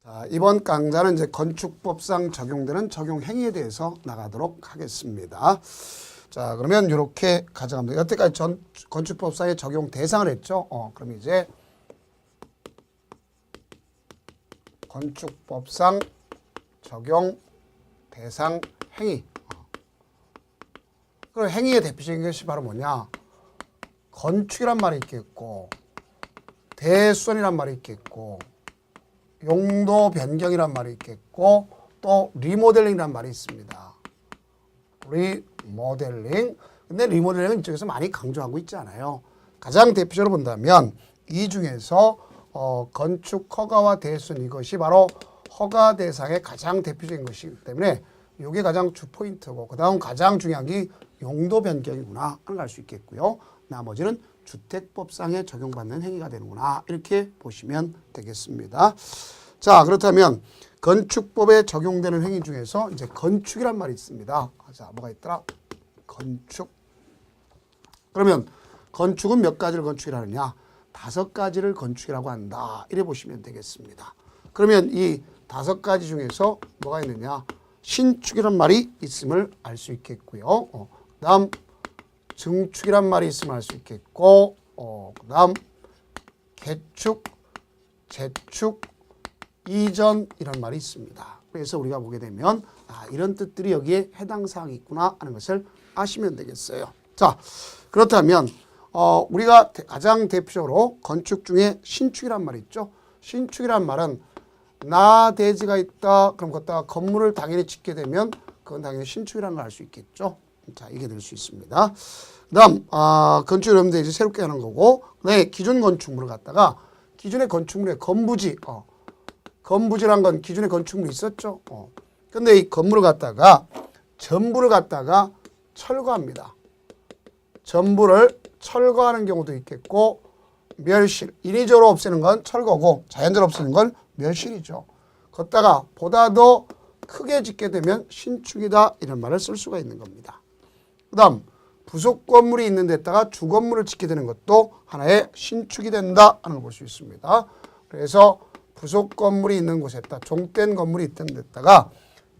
자, 이번 강좌는 이제 건축법상 적용되는 적용 행위에 대해서 나가도록 하겠습니다. 자, 그러면 이렇게 가져가면 돼요. 여태까지 건축법상의 적용 대상을 했죠. 그럼 이제 건축법상 적용 대상 행위. 그럼 행위의 대표적인 것이 바로 뭐냐? 건축이란 말이 있겠고, 대수선이란 말이 있겠고, 용도 변경이란 말이 있겠고, 또 리모델링이란 말이 있습니다. 리모델링. 근데 리모델링은 이쪽에서 많이 강조하고 있지 않아요. 가장 대표적으로 본다면 이 중에서 건축 허가와 대수선, 이것이 바로 허가 대상의 가장 대표적인 것이기 때문에 이게 가장 주 포인트고, 그 다음 가장 중요한 게 용도 변경이구나 하는 걸 알 수 있겠고요. 나머지는 주택법상에 적용받는 행위가 되는구나, 이렇게 보시면 되겠습니다. 자, 그렇다면 건축법에 적용되는 행위 중에서 이제 건축이란 말이 있습니다. 자, 뭐가 있더라? 건축. 그러면 건축은 몇 가지를 건축이라느냐? 5가지를 건축이라고 한다, 이래 보시면 되겠습니다. 그러면 이 5가지 중에서 뭐가 있느냐? 신축이란 말이 있음을 알 수 있겠고요. 그 다음 증축이란 말이 있음을 알 수 있겠고, 그 다음 개축, 재축, 이전, 이런 말이 있습니다. 그래서 우리가 보게 되면 이런 뜻들이 여기에 해당 사항이 있구나 하는 것을 아시면 되겠어요. 자, 그렇다면 우리가 가장 대표적으로 건축 중에 신축이란 말이 있죠. 신축이란 말은 나 대지가 있다, 그럼 거기다가 건물을 당연히 짓게 되면 그건 당연히 신축이라는 걸 알 수 있겠죠. 자, 이게 될 수 있습니다. 그 다음 건축 여러분들 이제 새롭게 하는 거고, 그다음에 기존 건축물을 갖다가 기존의 건축물의 건부지, 건부지란 건 기존의 건축물이 있었죠. 근데 이 건물을 갖다가 전부를 갖다가 철거합니다. 전부를 철거하는 경우도 있겠고, 멸실, 인위적으로 없애는 건 철거고 자연적으로 없애는 건 멸실이죠. 걷다가 보다 더 크게 짓게 되면 신축이다, 이런 말을 쓸 수가 있는 겁니다. 그 다음 부속 건물이 있는 데다가 주건물을 짓게 되는 것도 하나의 신축이 된다 하는 걸 볼 수 있습니다. 그래서 부속 건물이 있는 곳에다 종된 건물이 있던 데다가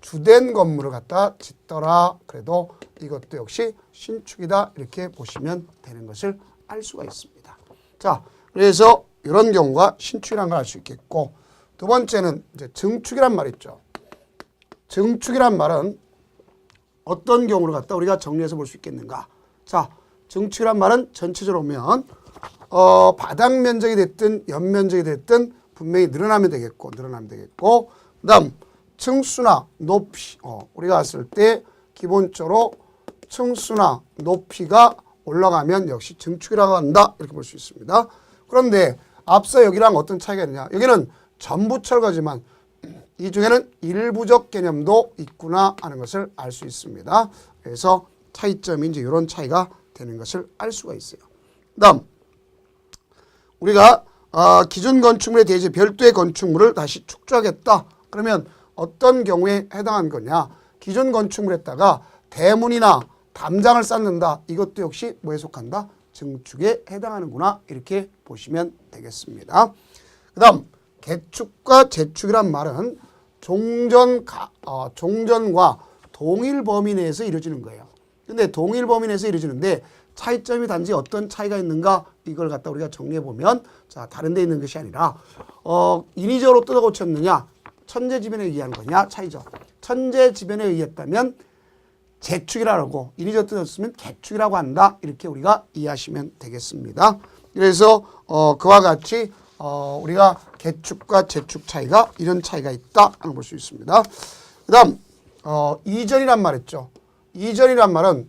주된 건물을 갖다 짓더라, 그래도 이것도 역시 신축이다, 이렇게 보시면 되는 것을 알 수가 있습니다. 자, 그래서 이런 경우가 신축이라는 걸 알 수 있겠고, 두 번째는 이제 증축이란 말 있죠. 증축이란 말은 어떤 경우를 갖다 우리가 정리해서 볼 수 있겠는가? 자, 증축이란 말은 전체적으로 보면 바닥 면적이 됐든 옆 면적이 됐든 분명히 늘어나면 되겠고, 그 다음 층수나 높이, 우리가 봤을 때 기본적으로 층수나 높이가 올라가면 역시 증축이라고 한다, 이렇게 볼 수 있습니다. 그런데 앞서 여기랑 어떤 차이가 있느냐? 여기는 전부 철거지만 이 중에는 일부적 개념도 있구나 하는 것을 알 수 있습니다. 그래서 차이점이 이제 이런 차이가 되는 것을 알 수가 있어요. 그 다음 우리가 기존 건축물에 대해 별도의 건축물을 다시 축조하겠다. 그러면 어떤 경우에 해당한 거냐? 기존 건축물에다가 대문이나 담장을 쌓는다. 이것도 역시 뭐에 속한다? 증축에 해당하는구나, 이렇게 보시면 되겠습니다. 그 다음 개축과 재축이란 말은 종전과 동일 범위 내에서 이루어지는 거예요. 근데 동일 범위 내에서 이루어지는데 차이점이 단지 어떤 차이가 있는가, 이걸 갖다 우리가 정리해 보면, 자, 다른 데 있는 것이 아니라 인위적으로 뜯어 고쳤느냐, 천재지변에 의한 거냐, 차이죠. 천재지변에 의했다면 재축이라고 하고, 인위적으로 뜯었으면 개축이라고 한다, 이렇게 우리가 이해하시면 되겠습니다. 그래서 그와 같이 우리가 개축과 재축 차이가 이런 차이가 있다 하는 걸 볼 수 있습니다. 그 다음 이전이란 말 했죠. 이전이란 말은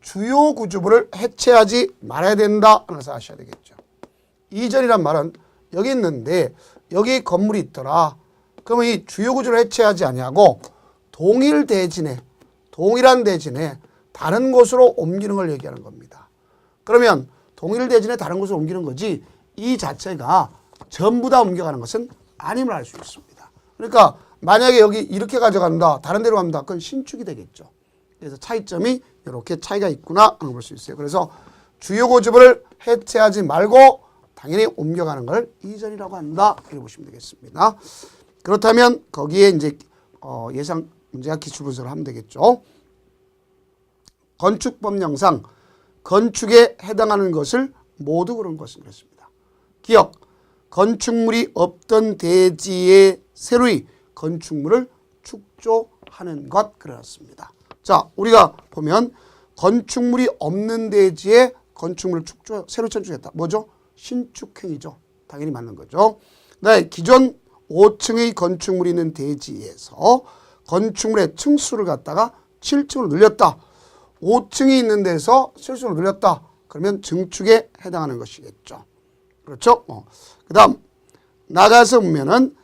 주요 구조물을 해체하지 말아야 된다 하는 것을 아셔야 되겠죠. 이전이란 말은 여기 있는데 여기 건물이 있더라. 그러면 이 주요 구조를 해체하지 아니하고 동일한 대진에 다른 곳으로 옮기는 걸 얘기하는 겁니다. 그러면 동일 대진에 다른 곳으로 옮기는 거지, 이 자체가 전부 다 옮겨가는 것은 아님을 알 수 있습니다. 그러니까 만약에 여기 이렇게 가져간다, 다른 데로 간다, 그건 신축이 되겠죠. 그래서 차이점이 이렇게 차이가 있구나 하는 걸 볼 수 있어요. 그래서 주요 구조물을 해체하지 말고 당연히 옮겨가는 걸 이전이라고 한다, 이렇게 보시면 되겠습니다. 그렇다면 거기에 이제 예상 문제가 기출 분석을 하면 되겠죠. 건축법령상 건축에 해당하는 것을 모두 그런 것은 그렇습니다. 기억, 건축물이 없던 대지에 새로이 건축물을 축조하는 것 그렇습니다. 자, 우리가 보면 건축물이 없는 대지에 건축물을 새로 건축했다. 뭐죠? 신축행위죠. 당연히 맞는 거죠. 네, 기존 5층의 건축물이 있는 대지에서 건축물의 층수를 갖다가 7층으로 늘렸다. 5층이 있는 데서 7층으로 늘렸다. 그러면 증축에 해당하는 것이겠죠. 그렇죠? 그 다음 나가서 보면은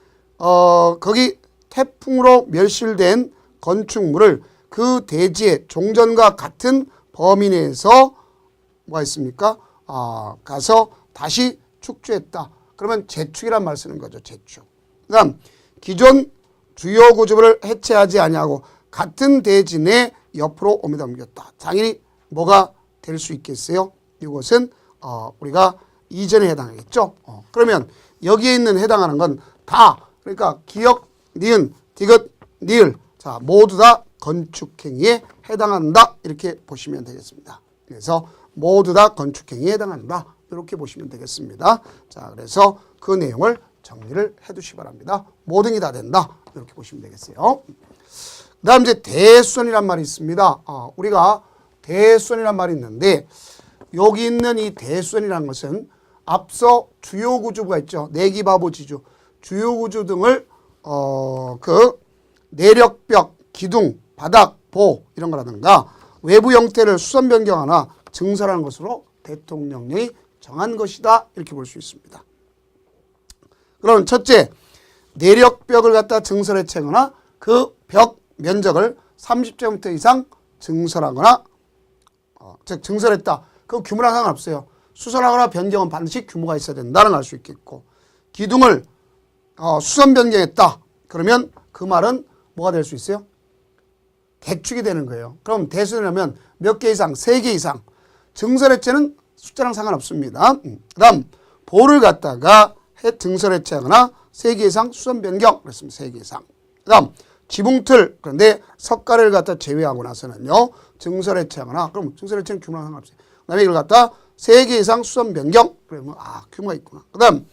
거기 태풍으로 멸실된 건축물을 그 대지의 종전과 같은 범위 내에서 뭐가 있습니까? 가서 다시 축조했다. 그러면 재축이란 말 쓰는 거죠. 재축. 그 다음 기존 주요 구조물을 해체하지 아니하고 같은 대지 내 옆으로 옮겼다. 당연히 뭐가 될 수 있겠어요? 이것은 우리가 이전에 해당하겠죠. 그러면 여기에 있는 해당하는 건 다 그러니까 기역, 니은, 디귿, 니을 자 모두 다 건축행위에 해당한다. 이렇게 보시면 되겠습니다. 그래서 모두 다 건축행위에 해당한다. 이렇게 보시면 되겠습니다. 자, 그래서 그 내용을 정리를 해 두시기 바랍니다. 모든 게 다 된다. 이렇게 보시면 되겠어요. 그 다음 이제 대수선이란 말이 있습니다. 우리가 대수선이란 말이 있는데 여기 있는 이 대수선이라는 것은 앞서 주요 구조가 있죠. 내기바보 지주, 주요 구조 등을 그 내력벽, 기둥, 바닥, 보 이런 거라든가 외부 형태를 수선 변경하나 증설하는 것으로 대통령령이 정한 것이다. 이렇게 볼 수 있습니다. 그럼 첫째, 내력벽을 갖다 증설해체거나 그 벽 면적을 30제곱미터 이상 증설하거나 즉 증설했다. 그 규모랑 상관없어요. 수선하거나 변경은 반드시 규모가 있어야 된다는 걸 알 수 있겠고 기둥을 수선 변경했다. 그러면 그 말은 뭐가 될 수 있어요? 대축이 되는 거예요. 그럼 대수선이라면 몇 개 이상? 3개 이상. 증설해체는 숫자랑 상관없습니다. 그 다음 보를 갖다가 증설해체하거나 3개 이상 수선 변경 그랬습니다. 3개 이상. 그 다음 지붕틀 그런데 석가래를 갖다 제외하고 나서는요. 증설해체하거나 그럼 증설해체는 규모랑 상관없어요. 그 다음에 이걸 갖다 3개 이상 수선 변경 그러면 규모가 있구나. 그 다음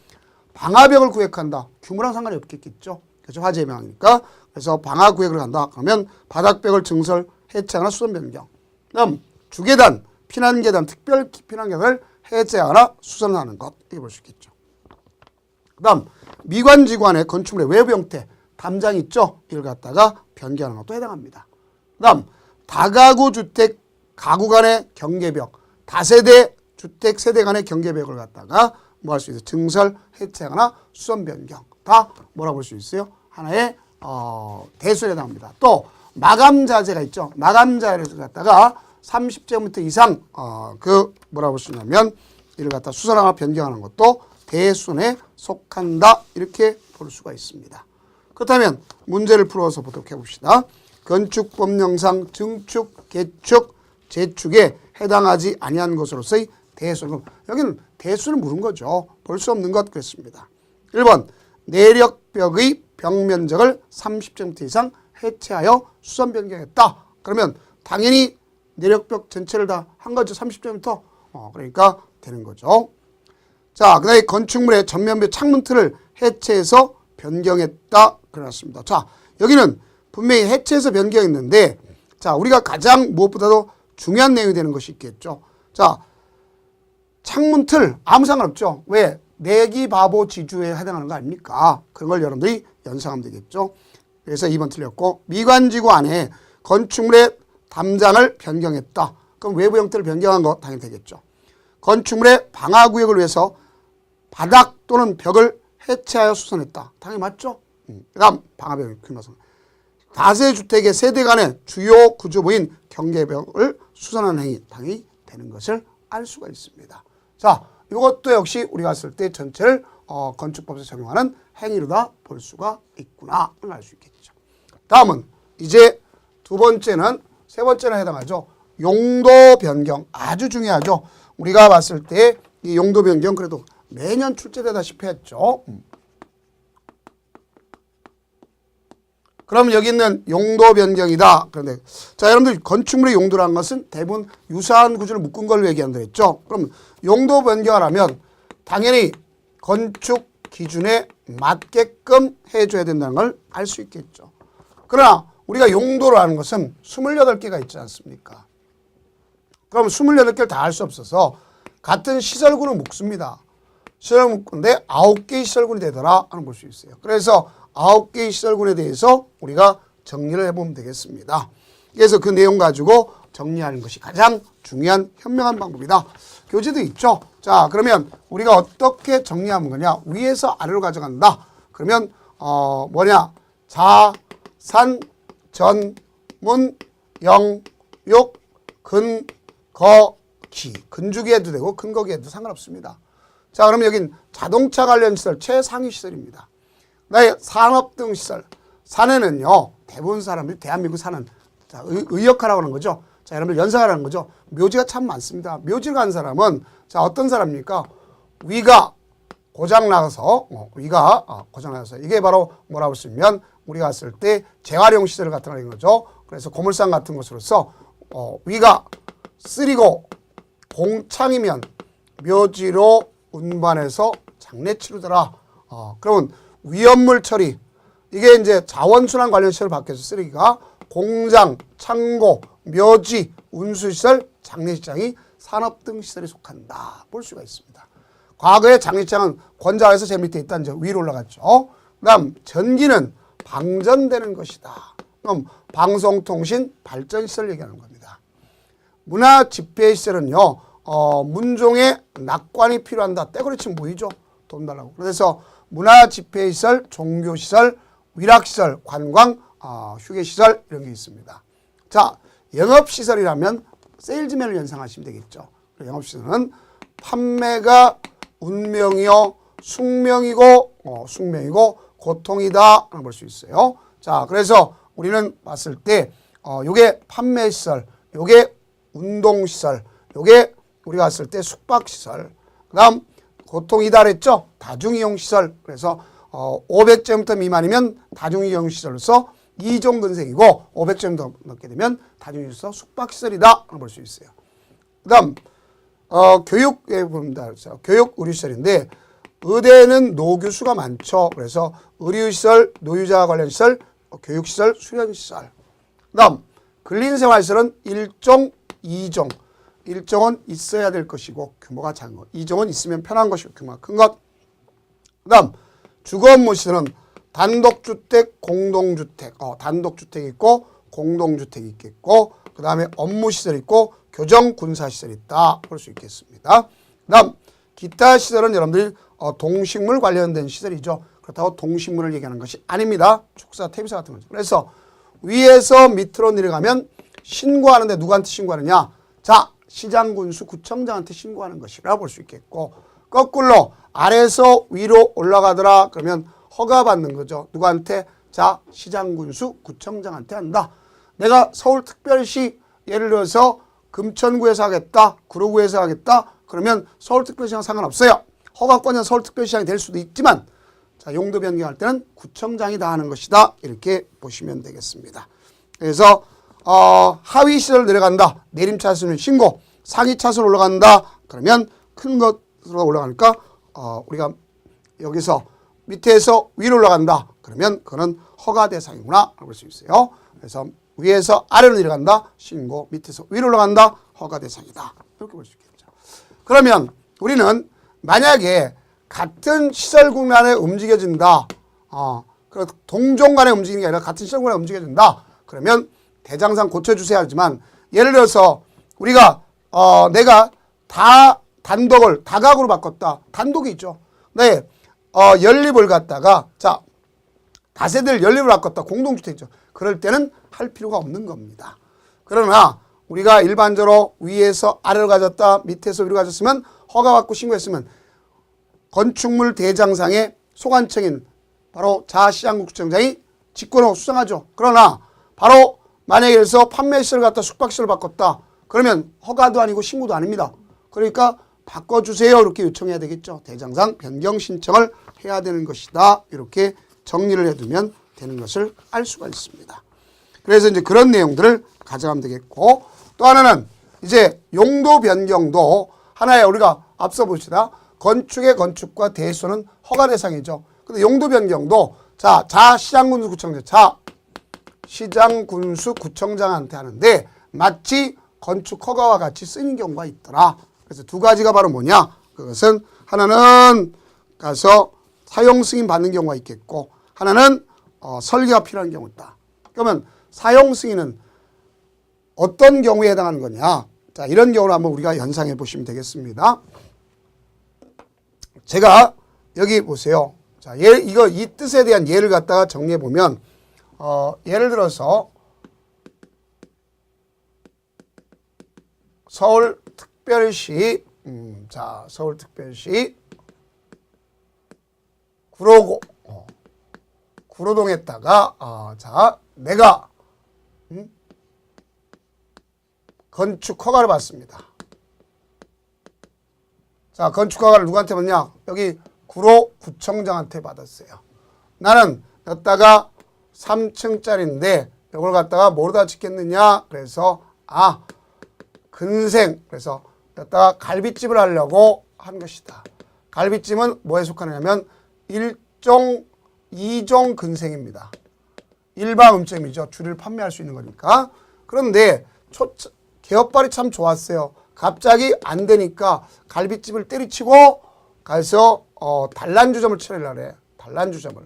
방화벽을 구획한다. 규모랑 상관이 없겠죠. 그래서 화재명이니까. 그래서 방화구획을 한다. 그러면 바닥벽을 증설 해체하거나 수선 변경. 그 다음 주계단, 피난계단, 특별 피난계단을 해체하거나 수선하는 것. 이렇게 볼 수 있겠죠. 그 다음 미관지관의 건축물의 외부 형태, 담장 있죠. 이걸 갖다가 변경하는 것도 해당합니다. 그 다음 다가구 주택 가구 간의 경계벽, 다세대 주택 세대 간의 경계벽을 갖다가 뭐 할 수 있어요? 증설 해체하거나 수선 변경. 다 뭐라 볼 수 있어요? 하나의 대수에 해당합니다. 또 마감 자재가 있죠. 마감 자재를 갖다가 30제곱미터 이상 그 뭐라 볼 수 있냐면 이를 갖다 수선하거나 변경하는 것도 대수에 속한다. 이렇게 볼 수가 있습니다. 그렇다면 문제를 풀어서 보도록 해봅시다. 건축법령상 증축, 개축, 재축에 해당하지 아니한 것으로서의 대수. 여기는 대수를 물은 거죠. 볼 수 없는 것 그랬습니다. 1번 내력벽의 벽면적을 30제곱미터 이상 해체하여 수선 변경했다. 그러면 당연히 내력벽 전체를 다 한 거죠. 30제곱미터. 그러니까 되는 거죠. 자, 그 다음에 건축물의 전면벽 창문틀을 해체해서 변경했다. 그렇습니다. 자, 여기는 분명히 해체해서 변경했는데 자, 우리가 가장 무엇보다도 중요한 내용이 되는 것이 있겠죠. 자, 창문틀 아무 상관없죠. 왜? 내기바보 지주에 해당하는 거 아닙니까? 그런 걸 여러분들이 연상하면 되겠죠. 그래서 2번 틀렸고 미관지구 안에 건축물의 담장을 변경했다. 그럼 외부 형태를 변경한 거 당연히 되겠죠. 건축물의 방화구역을 위해서 바닥 또는 벽을 해체하여 수선했다. 당연히 맞죠? 그 다음 방화벽 규모선. 다세주택의 세대 간의 주요 구조부인 경계벽을 수선하는 행위 당연히 되는 것을 알 수가 있습니다. 자, 이것도 역시 우리가 봤을 때 전체를 건축법에서 적용하는 행위로다 볼 수가 있구나 알 수 있겠죠. 다음은 이제 세 번째는 해당하죠. 용도 변경 아주 중요하죠. 우리가 봤을 때 이 용도 변경 그래도 매년 출제되다시피 했죠. 그럼 여기 있는 용도 변경이다. 그런데 자, 여러분들 건축물의 용도라는 것은 대부분 유사한 구조를 묶은 걸로 얘기한다 했죠. 그럼 용도 변경하려면 당연히 건축 기준에 맞게끔 해줘야 된다는 걸 알 수 있겠죠. 그러나 우리가 용도라는 것은 28개가 있지 않습니까? 그럼 28개를 다 할 수 없어서 같은 시설군을 묶습니다. 시설군을 묶는데 9개의 시설군이 되더라 하는 볼 수 있어요. 그래서 9개의 시설군에 대해서 우리가 정리를 해보면 되겠습니다. 그래서 그 내용 가지고 정리하는 것이 가장 중요한 현명한 방법이다. 교재도 있죠. 자, 그러면 우리가 어떻게 정리하는 거냐? 위에서 아래로 가져간다. 그러면 뭐냐? 자, 산, 전, 문, 영, 욕, 근, 거, 기. 근주기 해도 되고 근거기 해도 상관없습니다. 자, 그러면 여긴 자동차 관련 시설 최상위 시설입니다. 나의 산업 등 시설. 산에는요, 대부분 사람들이 대한민국 사는 의역하라고 하는 거죠. 자, 여러분들 연상하라는 거죠. 묘지가 참 많습니다. 묘지를 간 사람은 자, 어떤 사람입니까? 위가 고장 나서 이게 바로 뭐라고 쓰면 우리가 갔을 때 재활용 시설 같은 거인 거죠. 그래서 고물상 같은 것으로서 위가 쓰리고 공창이면 묘지로 운반해서 장례 치르더라. 그러면 위험물 처리, 이게 이제 자원순환 관련 시설 밖에서 쓰레기가 공장, 창고, 묘지, 운수시설, 장례식장이 산업 등 시설에 속한다. 볼 수가 있습니다. 과거에 장례식장은 권자에서 제일 밑에 있다. 이제 위로 올라갔죠. 그 다음 전기는 방전되는 것이다. 그럼 방송통신 발전시설 얘기하는 겁니다. 문화집회시설은요. 문종의 낙관이 필요한다. 떼거리치면 보이죠? 돈 달라고. 그래서 문화집회시설, 종교시설, 위락시설, 관광, 휴게시설 이런 게 있습니다. 자, 영업시설이라면 세일즈맨을 연상하시면 되겠죠. 영업시설은 판매가 운명이요, 숙명이고 고통이다 볼 수 있어요. 자, 그래서 우리는 봤을 때 요게 판매시설, 요게 운동시설, 요게 우리가 봤을 때 숙박시설, 그 다음 고통이다 그랬죠. 다중이용시설. 그래서 500점부터 미만이면 다중이용시설로서 2종 근생이고 500점 더 넘게 되면 다중이용시설 숙박시설이다 볼 수 있어요. 그 다음 교육에 봅니다. 그래서 교육 의료시설인데 의대는 노교수가 많죠. 그래서 의료시설, 노유자 관련 시설, 교육시설, 수련시설. 그 다음 근린생활시설은 1종, 2종. 1종은 있어야 될 것이고 규모가 작은 것. 2종은 있으면 편한 것이고 규모가 큰 것. 그 다음 주거업무시설은 단독주택, 공동주택. 단독주택이 있고 공동주택이 있겠고 그 다음에 업무시설이 있고 교정군사시설이 있다. 볼 수 있겠습니다. 그 다음 기타 시설은 여러분들이 동식물 관련된 시설이죠. 그렇다고 동식물을 얘기하는 것이 아닙니다. 축사, 퇴비사 같은 거죠. 그래서 위에서 밑으로 내려가면 신고하는데 누구한테 신고하느냐? 자, 시장군수 구청장한테 신고하는 것이라 볼 수 있겠고 거꾸로 아래에서 위로 올라가더라 그러면 허가받는 거죠. 누구한테? 자, 시장군수 구청장한테 한다. 내가 서울특별시 예를 들어서 금천구에서 하겠다, 구로구에서 하겠다 그러면 서울특별시랑 상관없어요. 허가권은 서울특별시장이 될 수도 있지만 자, 용도 변경할 때는 구청장이 다 하는 것이다. 이렇게 보시면 되겠습니다. 그래서 하위 시설 내려간다. 내림차순은 신고. 상위 차순 올라간다. 그러면 큰 것으로 올라가니까 우리가 여기서 밑에서 위로 올라간다. 그러면 그거는 허가 대상이구나 볼 수 있어요. 그래서 위에서 아래로 내려간다. 신고. 밑에서 위로 올라간다. 허가 대상이다. 이렇게 볼 수 있겠죠. 그러면 우리는 만약에 같은 시설군 간에 움직여진다. 동종 간에 움직이는 게 아니라 같은 시설군 간에 움직여진다. 그러면 대장상 고쳐주세요 하지만 예를 들어서 우리가 내가 단독을 다각으로 바꿨다. 단독이 있죠. 네, 연립을 갖다가 자 다세대를 연립을 바꿨다. 공동주택이죠. 그럴 때는 할 필요가 없는 겁니다. 그러나 우리가 일반적으로 위에서 아래로 가졌다. 밑에서 위로 가졌으면 허가받고 신고했으면 건축물 대장상의 소관청인 바로 자시장구청장이 직권하고 수상하죠. 그러나 바로 만약에 그래서 판매시설 갖다 숙박시설 바꿨다. 그러면 허가도 아니고 신고도 아닙니다. 그러니까 바꿔주세요. 이렇게 요청해야 되겠죠. 대장상 변경 신청을 해야 되는 것이다. 이렇게 정리를 해두면 되는 것을 알 수가 있습니다. 그래서 이제 그런 내용들을 가져가면 되겠고, 또 하나는 이제 용도 변경도 하나의 우리가 앞서 봅시다. 건축의 건축과 대수는 허가 대상이죠. 근데 용도 변경도 자 시장군수구청장한테 하는데 마치 건축 허가와 같이 쓰이는 경우가 있더라. 그래서 두 가지가 바로 뭐냐? 그것은 하나는 가서 사용 승인 받는 경우가 있겠고, 하나는 설계가 필요한 경우다. 그러면 사용 승인은 어떤 경우에 해당하는 거냐? 자, 이런 경우를 한번 우리가 연상해 보시면 되겠습니다. 제가 여기 보세요. 자, 이 뜻에 대한 예를 갖다가 정리해 보면, 예를 들어서 서울특별시, 서울특별시 구로동에다가 자, 내가 건축 허가를 받습니다. 자, 건축 허가를 누구한테 받냐? 여기 구로구청장한테 받았어요. 나는 여기다가 3층짜리인데 이걸 갖다가 뭐로다 짓겠느냐? 그래서 근생, 그래서 여기다가 갈비집을 하려고 한 것이다. 갈비집은 뭐에 속하느냐면 1종, 2종 근생입니다. 일반 음점이죠. 주를 판매할 수 있는 거니까. 그런데 개업발이 참 좋았어요. 갑자기 안 되니까 갈비집을 때리치고 가서 단란주점을 차리려고 그래. 단란주점을.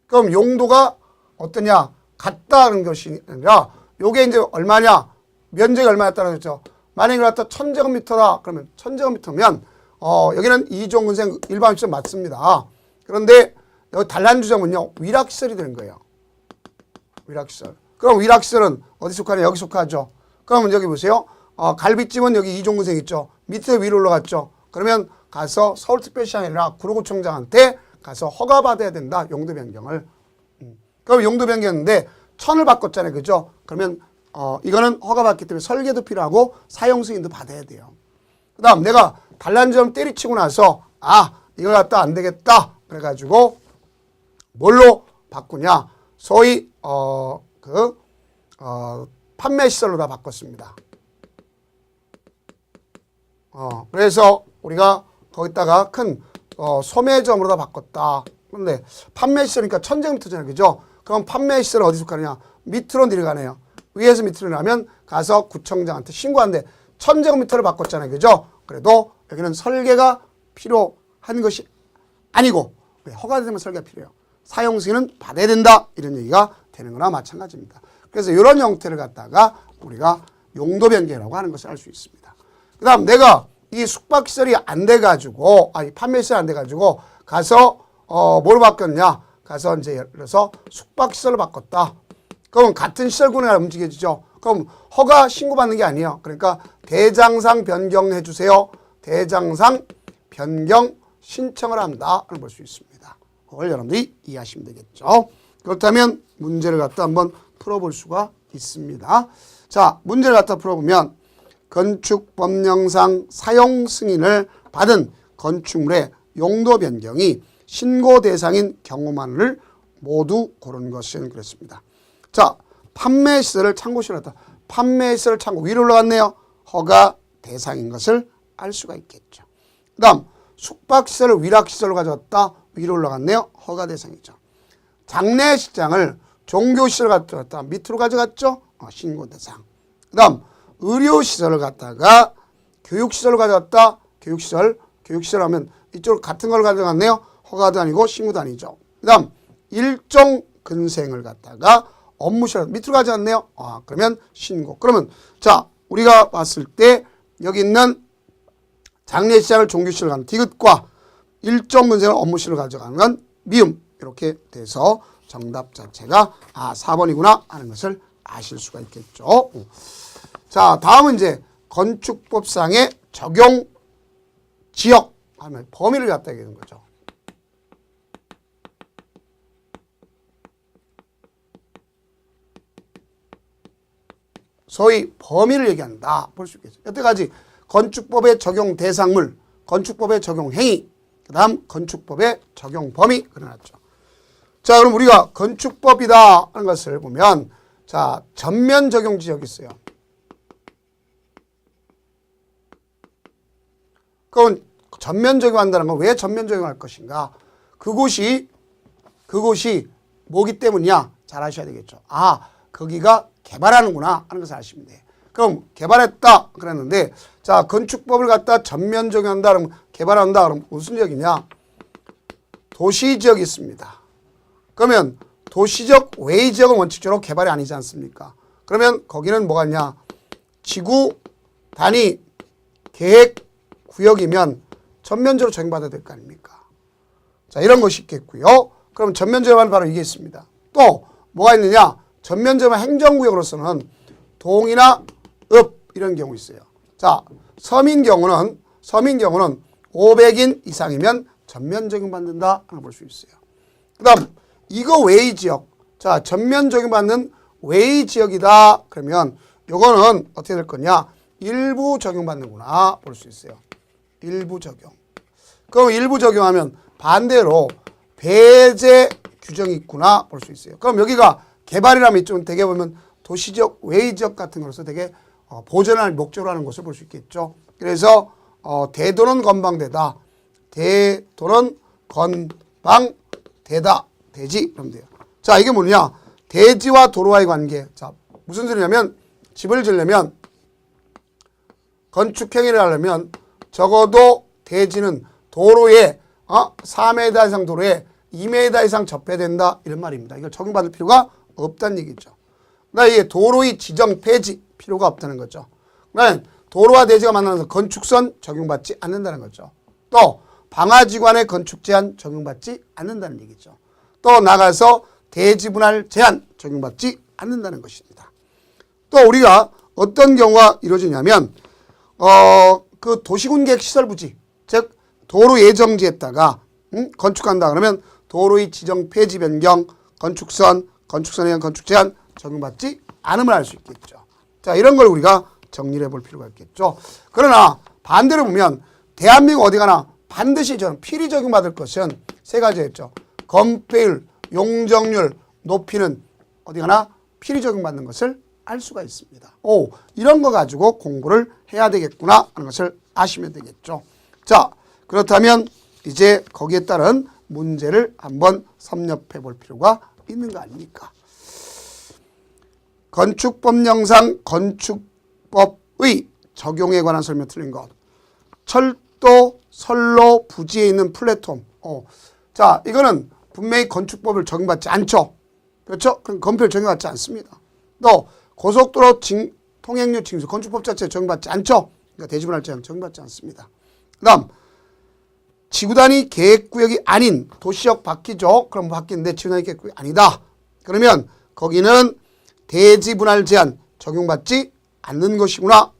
그럼 용도가 어떠냐? 같다는 것이 아니라 요게 이제 얼마냐? 면적이 얼마에 따라졌죠. 만약에 갖다 1000제곱미터다. 그러면 1000제곱미터면 여기는 2종 근생 일반 음점 맞습니다. 그런데 여기 단란주점은요. 위락시설이 되는 거예요. 위락시설. 그럼 위락시설은 어디 속하냐? 여기 속하죠. 그러면 여기 보세요. 갈비집은 여기 2종 근생 있죠. 밑에 위로 올라갔죠. 그러면 가서 서울특별시장이 아니라 구로구청장한테 가서 허가받아야 된다. 용도 변경을. 그럼 용도 변경인데 1000을 바꿨잖아요. 그죠? 그러면 이거는 허가받기 때문에 설계도 필요하고 사용 승인도 받아야 돼요. 그 다음 내가 단란주점 때리치고 나서 이걸 갖다 안 되겠다. 그래가지고 뭘로 바꾸냐? 소위 판매시설로 다 바꿨습니다. 그래서 우리가 거기다가 큰 소매점으로 다 바꿨다. 그런데 판매시설이니까 1000제곱미터잖아요. 그죠? 그럼 판매시설은 어디 속하느냐? 밑으로 내려가네요. 위에서 밑으로 내려가면 가서 구청장한테 신고하는데 1000제곱미터를 바꿨잖아요. 그죠? 그래도 여기는 설계가 필요한 것이 아니고 허가되면 설계가 필요해요. 사용 승인은 받아야 된다. 이런 얘기가 되는 거나 마찬가지입니다. 그래서 이런 형태를 갖다가 우리가 용도 변경이라고 하는 것을 알 수 있습니다. 그 다음 내가 이 숙박시설이 안 돼가지고, 판매시설이 안 돼가지고 가서 뭐로 바꿨냐? 가서 이제 예를 들어서 숙박시설로 바꿨다. 그럼 같은 시설군에 움직여지죠. 그럼 허가 신고받는 게 아니에요. 그러니까 대장상 변경해 주세요. 대장상 변경 신청을 한다. 볼 수 있습니다. 그걸 여러분들이 이해하시면 되겠죠. 그렇다면 문제를 갖다 한번 풀어볼 수가 있습니다. 자, 문제를 갖다 풀어보면 건축법령상 사용 승인을 받은 건축물의 용도 변경이 신고 대상인 경우만을 모두 고른 것은 그랬습니다. 자, 판매시설을 창고시설로 했다. 판매시설 창고 위로 올라갔네요. 허가 대상인 것을 알 수가 있겠죠. 그 다음 숙박시설을 위락시설로 가져왔다. 위로 올라갔네요. 허가 대상이죠. 장례식장을 종교시설을 가져왔다. 밑으로 가져갔죠. 신고 대상. 그 다음 의료시설을 갖다가 교육시설로 가져왔다. 교육시설 하면 이쪽으로 같은 걸 가져갔네요. 허가도 아니고 신고도 아니죠. 그 다음 일종 근생을 갖다가 업무시설 밑으로 가져갔네요. 그러면 신고. 그러면 자 우리가 봤을 때 여기 있는 장례시장을 종교시설 가는 디귿과 일종 근생을 업무시설 가져가는 건 미음. 이렇게 돼서 정답 자체가 4번이구나 하는 것을 아실 수가 있겠죠. 자, 다음은 이제 건축법상의 적용 지역 하면 범위를 갖다 얘기하는 거죠. 소위 범위를 얘기한다. 볼 수 있겠죠. 여태까지 건축법의 적용 대상물, 건축법의 적용 행위, 그 다음 건축법의 적용 범위 그려놨죠. 자, 그럼 우리가 건축법이다 하는 것을 보면, 자, 전면 적용 지역이 있어요. 그럼 전면 적용한다는 건 왜 전면 적용할 것인가? 그곳이 뭐기 때문이냐? 잘 아셔야 되겠죠. 아, 거기가 개발하는구나 하는 것을 아시면 돼요. 그럼 개발했다 그랬는데, 자, 건축법을 갖다 전면 적용한다 그러면 개발한다 그러면 무슨 지역이냐? 도시지역이 있습니다. 그러면 도시적 외의 지역은 원칙적으로 개발이 아니지 않습니까? 그러면 거기는 뭐가 있냐? 지구 단위 계획 구역이면 전면적으로 적용받아야 될 거 아닙니까? 자, 이런 것이 있겠고요. 그럼 전면적용은 바로 이게 있습니다. 또 뭐가 있느냐? 전면적용 행정구역으로서는 동이나 읍 이런 경우 있어요. 자, 섬인 경우는 500인 이상이면 전면 적용받는다 하는 걸 볼 수 있어요. 그 다음 이거 외의 지역. 자, 전면 적용받는 외의 지역이다. 그러면 요거는 어떻게 될 거냐? 일부 적용받는구나 볼 수 있어요. 일부 적용. 그럼 일부 적용하면 반대로 배제 규정이 있구나 볼 수 있어요. 그럼 여기가 개발이라면 이쪽은 되게 보면 도시적 외의 지역 같은 거로서 되게 보존할 목적으로 하는 것을 볼 수 있겠죠. 그래서 대도는 건방대다. 대도는 건방대다. 대지 그러면 돼요. 자, 이게 뭐냐? 대지와 도로와의 관계. 자, 무슨 소리냐면 집을 지으려면 건축 행위를 하려면 적어도 대지는 도로에 4m 이상 도로에 2m 이상 접해야 된다 이런 말입니다. 이걸 적용받을 필요가 없다는 얘기죠. 그러니까 이게 도로의 지정 폐지 필요가 없다는 거죠. 그러니까 도로와 대지가 만나서 건축선 적용받지 않는다는 거죠. 또 방화지관의 건축 제한 적용받지 않는다는 얘기죠. 또 나가서 대지 분할 제한 적용받지 않는다는 것입니다. 또 우리가 어떤 경우가 이루어지냐면 그 도시군계획 시설부지, 즉 도로 예정지에다가 건축한다 그러면 도로의 지정 폐지 변경, 건축선에 대한 건축 제한 적용받지 않음을 알 수 있겠죠. 자, 이런 걸 우리가 정리를 해볼 필요가 있겠죠. 그러나 반대로 보면 대한민국 어디 가나 반드시 저는 필히 적용받을 것은 세 가지였죠. 건폐율, 용적률 높이는 어디 가나 필히 적용받는 것을 알 수가 있습니다. 이런 거 가지고 공부를 해야 되겠구나 하는 것을 아시면 되겠죠. 자, 그렇다면 이제 거기에 따른 문제를 한번 섭렵해 볼 필요가 있는 거 아닙니까? 건축법령상 건축법의 적용에 관한 설명 틀린 것. 철도, 선로, 부지에 있는 플랫폼. 자, 이거는 분명히 건축법을 적용받지 않죠. 그렇죠? 그럼 건폐율 적용받지 않습니다. 또 고속도로 통행료 징수 건축법 자체에 적용받지 않죠. 그러니까 대지분할 제한 적용받지 않습니다. 그 다음 지구단위 계획구역이 아닌 도시적 바뀌죠. 그럼 바뀌는데 지구단위 계획구역이 아니다. 그러면 거기는 대지분할 제한 적용받지 않는 것이구나.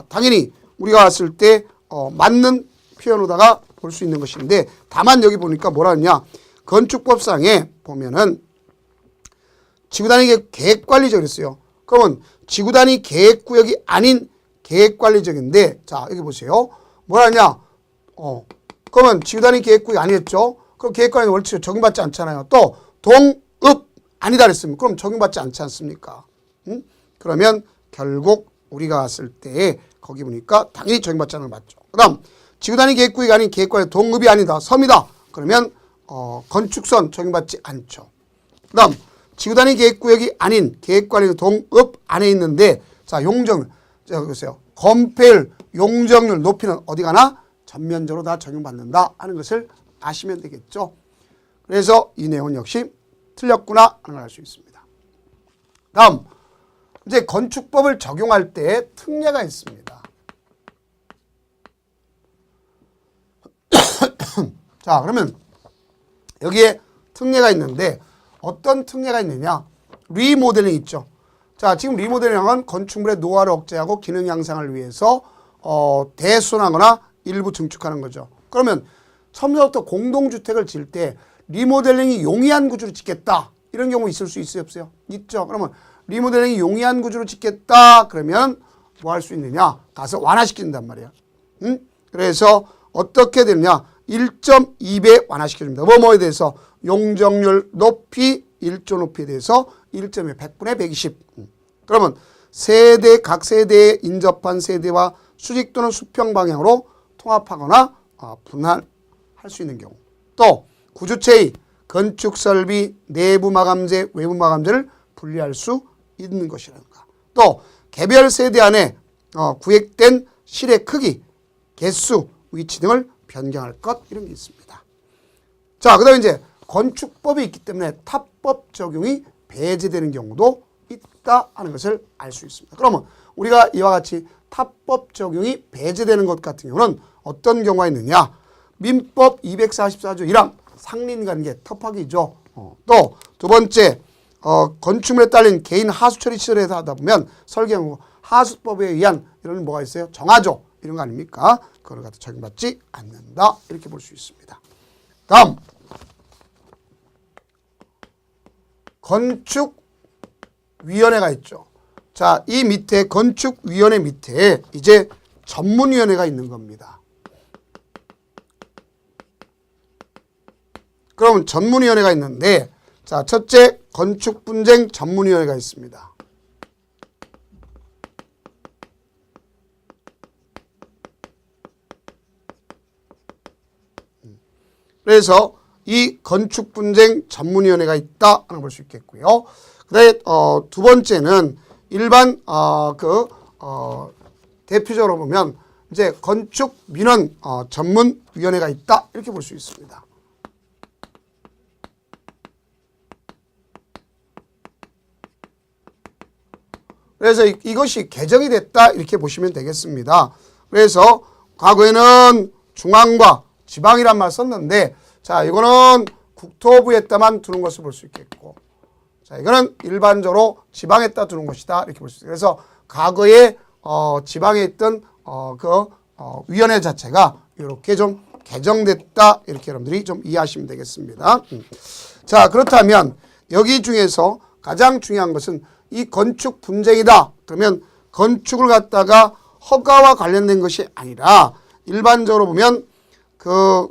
당연히 우리가 봤을 때 맞는 표현으로다가 볼 수 있는 것인데 다만 여기 보니까 뭐라 하냐. 건축법상에 보면은 지구단위 계획관리적 이랬어요. 그러면 지구단위 계획구역이 아닌 계획관리적인데 자, 여기 보세요. 뭐라 하냐. 그러면 지구단위 계획구역이 아니었죠. 그럼 계획관리 원칙에 적용받지 않잖아요. 또 동읍 아니다 그랬습니다. 그럼 적용받지 않지 않습니까? 그러면 결국 우리가 왔을 때 거기 보니까 당연히 적용받지 않는 거 맞죠. 그 다음 지구단위 계획구역이 아닌 계획관리 동읍이 아니다. 섬이다. 그러면 건축선 적용받지 않죠. 그 다음 지구단위 계획구역이 아닌 계획관리 동읍 안에 있는데 자, 용적률. 자, 보세요. 건폐율, 용적률 높이는 어디 가나 전면적으로 다 적용받는다 하는 것을 아시면 되겠죠. 그래서 이 내용은 역시 틀렸구나 하는 걸 알 수 있습니다. 다음 이제 건축법을 적용할 때 특례가 있습니다. 자, 그러면 여기에 특례가 있는데 어떤 특례가 있느냐? 리모델링 있죠. 자, 지금 리모델링은 건축물의 노화를 억제하고 기능 향상을 위해서 대수선하거나 일부 증축하는 거죠. 그러면 처음부터 공동주택을 지을 때 리모델링이 용이한 구조로 짓겠다. 이런 경우 있을 수 있어요, 없어요? 있죠. 그러면 리모델링이 용이한 구조로 짓겠다. 그러면 뭐 할 수 있느냐? 가서 완화시킨단 말이야. 그래서 어떻게 되느냐? 1.2배 완화시켜줍니다. 뭐뭐에 대해서 용적률 높이, 일조 높이에 대해서 1.2, 100분의 120. 그러면 세대, 각 세대에 인접한 세대와 수직 또는 수평 방향으로 통합하거나 분할할 수 있는 경우. 또 구조체의 건축 설비, 내부 마감재, 외부 마감재를 분리할 수 있는 것이라든가. 또 개별 세대 안에 구획된 실의 크기, 개수, 위치 등을 변경할 것, 이런 게 있습니다. 자, 그 다음에 이제 건축법이 있기 때문에 타법 적용이 배제되는 경우도 있다 하는 것을 알 수 있습니다. 그러면 우리가 이와 같이 타법 적용이 배제되는 것 같은 경우는 어떤 경우가 있느냐? 민법 244조 1항 상린관계 터파기죠. 또 두 번째, 건축물에 딸린 개인 하수 처리 시설에서 하다 보면 설계하고 하수법에 의한 이런 뭐가 있어요? 정하조 이런 거 아닙니까? 그걸 갖다 적용받지 않는다, 이렇게 볼 수 있습니다. 다음, 건축위원회가 있죠. 자, 이 밑에 건축위원회 밑에 이제 전문위원회가 있는 겁니다. 그러면 전문위원회가 있는데, 자, 첫째, 건축분쟁 전문위원회가 있습니다. 그래서 이 건축분쟁 전문위원회가 있다 하는 걸 볼 수 있겠고요. 그다음에 두 번째는 일반 대표적으로 보면 이제 건축민원 전문위원회가 있다, 이렇게 볼 수 있습니다. 그래서 이것이 개정이 됐다, 이렇게 보시면 되겠습니다. 그래서 과거에는 중앙과 지방이란 말 썼는데, 자, 이거는 국토부에다만 두는 것을 볼 수 있겠고, 자, 이거는 일반적으로 지방에다 두는 것이다, 이렇게 볼 수 있어요. 그래서 과거에 지방에 있던 위원회 자체가 이렇게 좀 개정됐다, 이렇게 여러분들이 좀 이해하시면 되겠습니다. 자, 그렇다면 여기 중에서 가장 중요한 것은 이 건축 분쟁이다. 그러면 건축을 갖다가 허가와 관련된 것이 아니라 일반적으로 보면 그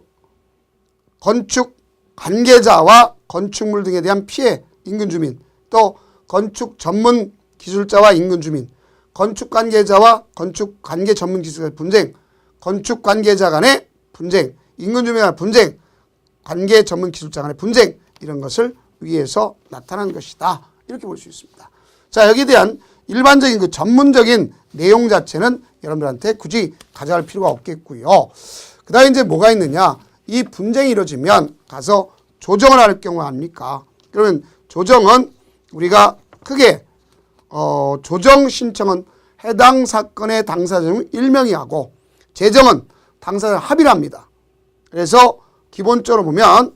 건축 관계자와 건축물 등에 대한 피해, 인근 주민, 또 건축 전문 기술자와 인근 주민, 건축 관계자와 건축 관계 전문 기술자의 분쟁, 건축 관계자 간의 분쟁, 인근 주민 간의 분쟁, 관계 전문 기술자 간의 분쟁, 이런 것을 위해서 나타난 것이다, 이렇게 볼 수 있습니다. 자, 여기에 대한 일반적인 그 전문적인 내용 자체는 여러분들한테 굳이 가져갈 필요가 없겠고요. 그 다음에 이제 뭐가 있느냐? 이 분쟁이 이루어지면 가서 조정을 할 경우 아닙니까? 그러면 조정은 우리가 크게 조정 신청은 해당 사건의 당사자는 일명이 하고, 재정은 당사자 합의를 합니다. 그래서 기본적으로 보면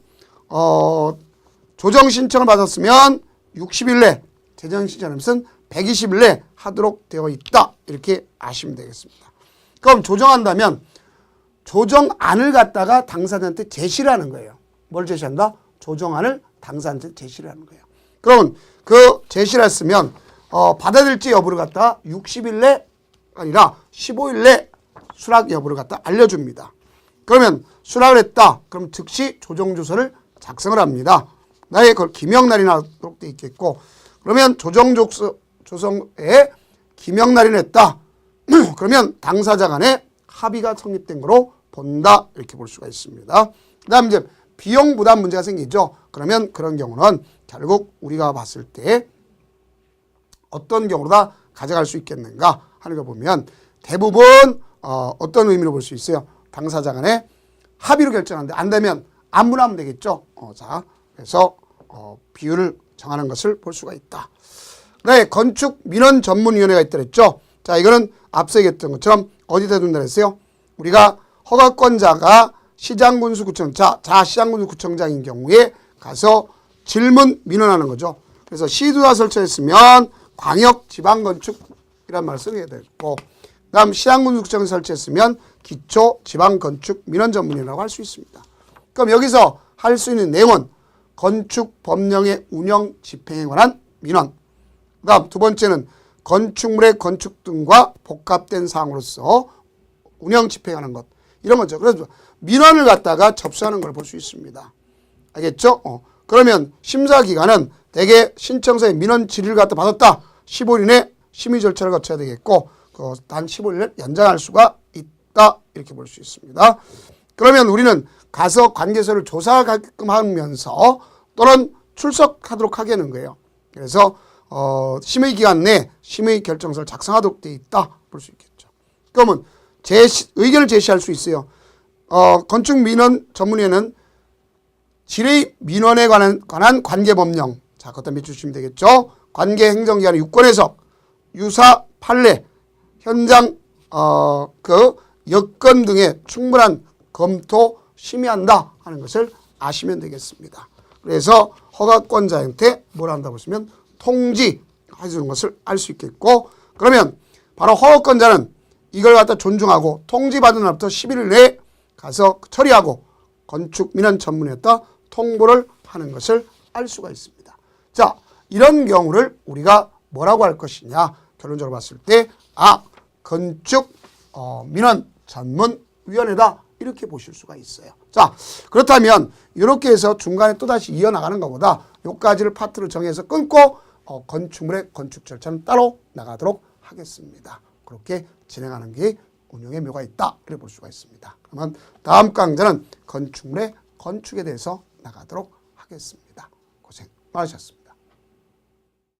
조정 신청을 받았으면 60일 내, 재정 신청은 120일 내 하도록 되어 있다, 이렇게 아시면 되겠습니다. 그럼 조정한다면 조정안을 갖다가 당사자한테 제시를 하는 거예요. 뭘 제시한다? 조정안을 당사자한테 제시를 하는 거예요. 그러면 그 제시를 했으면 받아들일지 여부를 갖다가 60일 내 아니라 15일 내 수락 여부를 갖다 알려줍니다. 그러면 수락을 했다. 그럼 즉시 조정조서를 작성을 합니다. 나의 그걸 기명날이 나도록 되어 있겠고, 그러면 조정조서에 기명날이 냈다. 그러면 당사자 간에 합의가 성립된 거로 본다, 이렇게 볼 수가 있습니다. 그 다음 이제 비용 부담 문제가 생기죠. 그러면 그런 경우는 결국 우리가 봤을 때 어떤 경우로 다 가져갈 수 있겠는가 하는 거 보면 대부분 어떤 의미로 볼 수 있어요? 당사자 간에 합의로 결정하는데 안 되면 안문하면 되겠죠. 자, 그래서 비율을 정하는 것을 볼 수가 있다. 네, 건축 민원 전문위원회가 있다 그랬죠. 자, 이거는 앞서 얘기했던 것처럼 어디다 둔다 그랬어요? 우리가 허가권자가 시장군수구청, 시장군수구청장인 경우에 가서 질문 민원하는 거죠. 그래서 시도가 설치했으면 광역지방건축이란 말을 쓰게 되고, 그 다음 시장군수구청을 설치했으면 기초지방건축민원전문위라고 할 수 있습니다. 그럼 여기서 할 수 있는 내용은 건축법령의 운영 집행에 관한 민원, 그 다음 두 번째는 건축물의 건축 등과 복합된 사항으로서 운영 집행하는 것, 이런 거죠. 그래서 민원을 갖다가 접수하는 걸 볼 수 있습니다. 알겠죠? 그러면 심사기간은 대개 신청서의 민원 질의를 갖다 받았다. 15일 이내 심의 절차를 거쳐야 되겠고 단 15일을 연장할 수가 있다. 이렇게 볼 수 있습니다. 그러면 우리는 가서 관계서를 조사하게끔 하면서 또는 출석하도록 하게 하는 거예요. 그래서 심의 기간 내에 심의 결정서를 작성하도록 되어 있다. 볼 수 있겠죠. 그러면 의견을 제시할 수 있어요. 건축민원 전문위원회는 질의 민원에 관한 관계법령. 자, 그것도 밑주시면 되겠죠. 관계행정기관의 유권해석, 유사 판례, 현장 그 여건 등의 충분한 검토 심의한다 하는 것을 아시면 되겠습니다. 그래서 허가권자한테 뭘 한다 보시면 통지해주는 것을 알 수 있겠고, 그러면 바로 허가권자는 이걸 갖다 존중하고 통지받은 날부터 11일 내에 가서 처리하고 건축민원 전문위에다 통보를 하는 것을 알 수가 있습니다. 자, 이런 경우를 우리가 뭐라고 할 것이냐, 결론적으로 봤을 때 건축 민원 전문위원회다 이렇게 보실 수가 있어요. 자, 그렇다면 이렇게 해서 중간에 또다시 이어나가는 것보다 요까지를 파트를 정해서 끊고 건축물의 건축 절차는 따로 나가도록 하겠습니다. 그렇게 진행하는 게 운영의 묘가 있다 이렇게 볼 수가 있습니다. 그러면 다음 강좌는 건축물의 건축에 대해서 나가도록 하겠습니다. 고생 많으셨습니다.